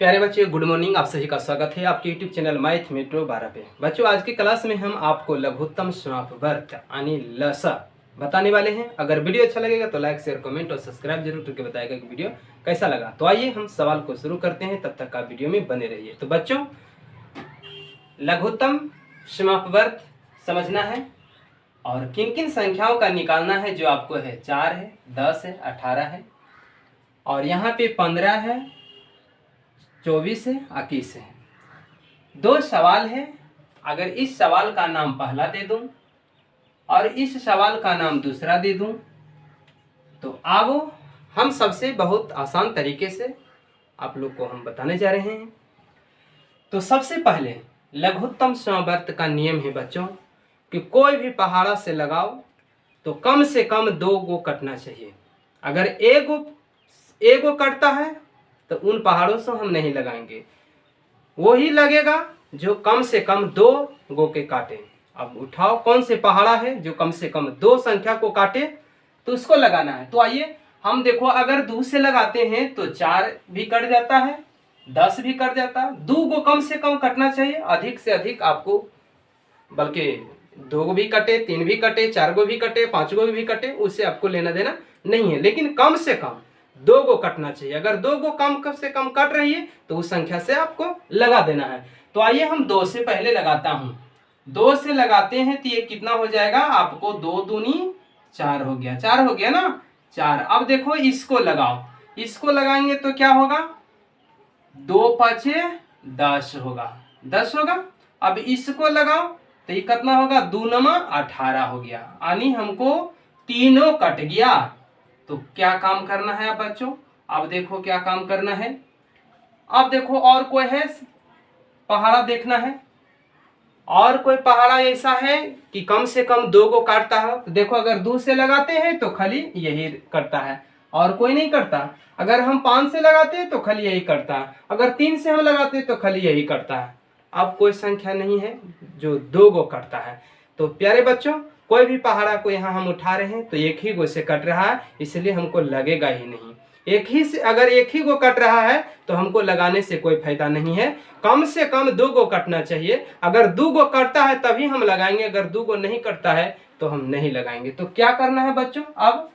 प्यारे बच्चों, good morning. आप सभी का स्वागत है आपके यूट्यूब चैनल मैथ मेट्रो 12 पे। बच्चों, आज की क्लास में हम आपको लघुत्तम समापवर्त यानी लसा बताने वाले हैं। अगर वीडियो अच्छा लगेगा तो लाइक शेयर कमेंट और सब्सक्राइब जरूर करके बताएगा कि वीडियो कैसा लगा। तो आइए हम सवाल को शुरू करते हैं, तब तक आप वीडियो में बने रहिए। तो बच्चों, लघुत्तम समापवर्त समझना है और किन किन संख्याओं का निकालना है, जो आपको है 4 है, 10 है, 18 है और यहाँ पे 15 है, 24 है, 21 है। दो सवाल है। अगर इस सवाल का नाम पहला दे दूं और इस सवाल का नाम दूसरा दे दूं तो अब हम सबसे बहुत आसान तरीके से आप लोग को हम बताने जा रहे हैं। तो सबसे पहले लघुत्तम समावर्त का नियम है बच्चों कि कोई भी पहाड़ा से लगाओ तो कम से कम 2 गो कटना चाहिए। अगर एक गो कटता है तो उन पहाड़ों से हम नहीं लगाएंगे, वो ही लगेगा जो कम से कम 2 गो के काटे। अब उठाओ कौन से पहाड़ा है जो कम से कम 2 संख्या को काटे, तो उसको लगाना है। तो आइए हम देखो, अगर 2 से लगाते हैं तो 4 भी कट जाता है, 10 भी कट जाता है। 2 गो कम से कम कटना चाहिए, अधिक से अधिक आपको, बल्कि 2 गो भी कटे, 3 भी कटे, 4 गो भी कटे, 5 गो भी कटे, उससे आपको लेना देना नहीं है, लेकिन कम से कम 2 गो कटना चाहिए। अगर 2 गो कम से कम कट रही है तो उस संख्या से आपको लगा देना है। तो आइए हम 2 से पहले लगाता हूँ। 2 से लगाते हैं तो ये कितना हो जाएगा आपको, 2 दूनी 4 हो गया, 4 हो गया ना, 4। अब देखो इसको लगाओ, इसको लगाएंगे तो क्या होगा, 2 5 10 होगा, 10 होगा। अब इसको लगाओ तो ये कितना होगा, 2 9 18 हो गया, यानी हमको तीनों कट गया। तो क्या काम करना है अब बच्चों, अब देखो क्या काम करना है। अब देखो और कोई है पहाड़ा देखना है, और कोई पहाड़ा ऐसा है कि कम से कम 2 गो काटता है। तो देखो, अगर 2 से लगाते हैं तो खाली यही करता है और कोई नहीं करता। अगर हम 5 से लगाते हैं तो खाली यही करता है। अगर 3 से हम लगाते हैं तो खाली यही करता है। अब कोई संख्या नहीं है जो 2 गो करता है। तो प्यारे बच्चों, कोई भी पहाड़ा को यहाँ हम उठा रहे हैं तो एक ही गो से कट रहा है, इसलिए हमको लगेगा ही नहीं। एक ही से, अगर एक ही गो कट रहा है तो हमको लगाने से कोई फायदा नहीं है। कम से कम 2 गो कटना चाहिए। अगर 2 गो कटता है तभी हम लगाएंगे, अगर 2 गो नहीं कटता है तो हम नहीं लगाएंगे। तो क्या करना है बच्चों, अब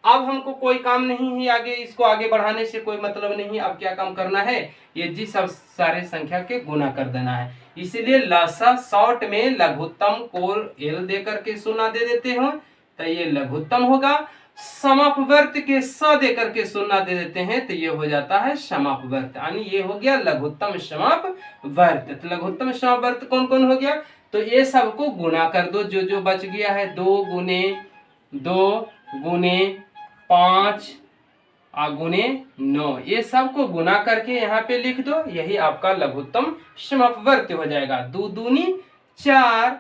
हमको कोई काम नहीं है आगे, इसको आगे बढ़ाने से कोई मतलब नहीं। अब क्या काम करना है, ये जी सब सारे संख्या के गुना कर देना है। इसलिए लसा शॉर्ट में लघुत्तम को एल दे करके शून्य दे देते हो तो ये लघुत्तम होगा। समापवर्त के स दे करके शून्य दे देते हैं तो ये हो जाता है समापवर्त, यानी ये हो गया लघुत्तम समापवर्त। तो लघुत्तम समापवर्त कौन कौन हो गया, तो ये सबको गुना कर दो, जो जो बच गया है 2 गुने 5 गुने 9, ये सबको गुना करके यहाँ पे लिख दो। यही आपका लघुत्तम समापवर्त हो जाएगा। 2 दूनी 4,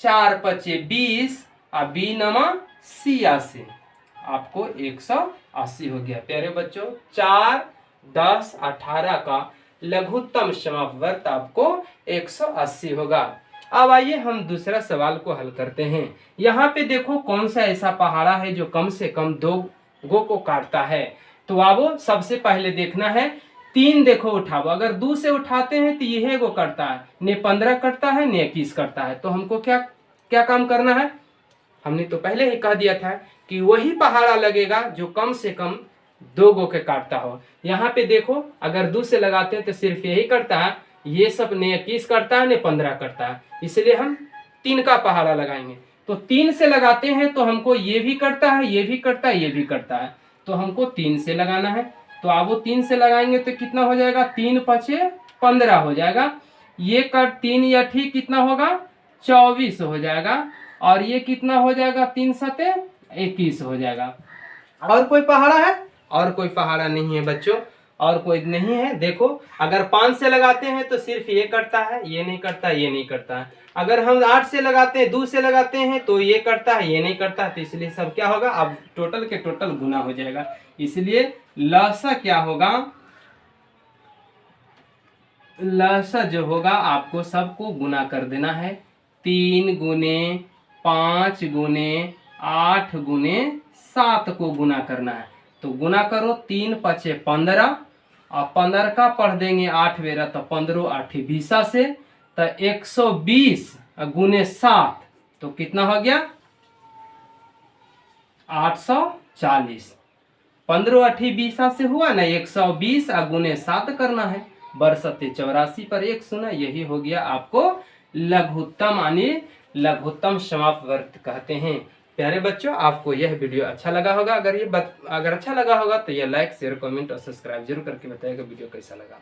4 5 20 और 2 9 86, आपको 180 हो गया। प्यारे बच्चों, 4 10 18 का लघुत्तम समापवर्त आपको 180 होगा। अब आइए हम दूसरा सवाल को हल करते हैं। यहाँ पे देखो कौन सा ऐसा पहाड़ा है जो कम से कम 2 गो को काटता है। तो अब सबसे पहले देखना है, 3 देखो उठाओ। अगर 2 से उठाते हैं तो यह गो करता है, ने 15 कटता है, ने 21 कटता है। तो हमको क्या क्या काम करना है, हमने तो पहले ही कह दिया था कि वही पहाड़ा लगेगा जो कम से कम 2 गो के काटता हो। यहाँ पे देखो, अगर 2 से लगाते हैं तो सिर्फ यही करता है, ये सब ने 21 करता है, ने 15 करता है, इसलिए हम 3 का पहाड़ा लगाएंगे। तो 3 से लगाते हैं तो हमको ये भी करता है, ये भी करता है, ये भी करता है, तो हमको 3 से लगाना है। तो अब वो 3 से लगाएंगे तो कितना हो जाएगा, 3 5 15 हो जाएगा। ये कट 3 या ठीक कितना होगा, 24 हो जाएगा। और ये कितना हो जाएगा, 3 7 21 हो जाएगा। और कोई पहाड़ा है, और कोई पहाड़ा नहीं है बच्चों, और कोई नहीं है। देखो, अगर 5 से लगाते हैं तो सिर्फ ये करता है, ये नहीं करता, ये नहीं करता है। अगर हम 8 से लगाते हैं, 2 से लगाते हैं तो ये करता है, ये नहीं करता है। तो इसलिए सब क्या होगा, अब टोटल के टोटल गुना हो जाएगा। इसलिए लसा क्या होगा, लसा जो होगा आपको सबको गुना कर देना है। 3 गुने 5 गुने 8 गुने 7 को गुना करना है। तो गुना करो, 3 5 15 और 15 का पढ़ देंगे 8 बेरा तो 15 8 बीसा से, तो 120 गुने 7 तो कितना हो गया 840। 15 8 बीसा से हुआ ना 120 गुने 7 करना है, बरसते 84 पर 1 सुना, यही हो गया आपको लघुत्तम यानी लघुत्तम समाप्त वर्ग कहते हैं। प्यारे बच्चों, आपको यह वीडियो अच्छा लगा होगा, अगर अच्छा लगा होगा तो यह लाइक शेयर कमेंट और सब्सक्राइब जरूर करके बताइएगा वीडियो कैसा लगा।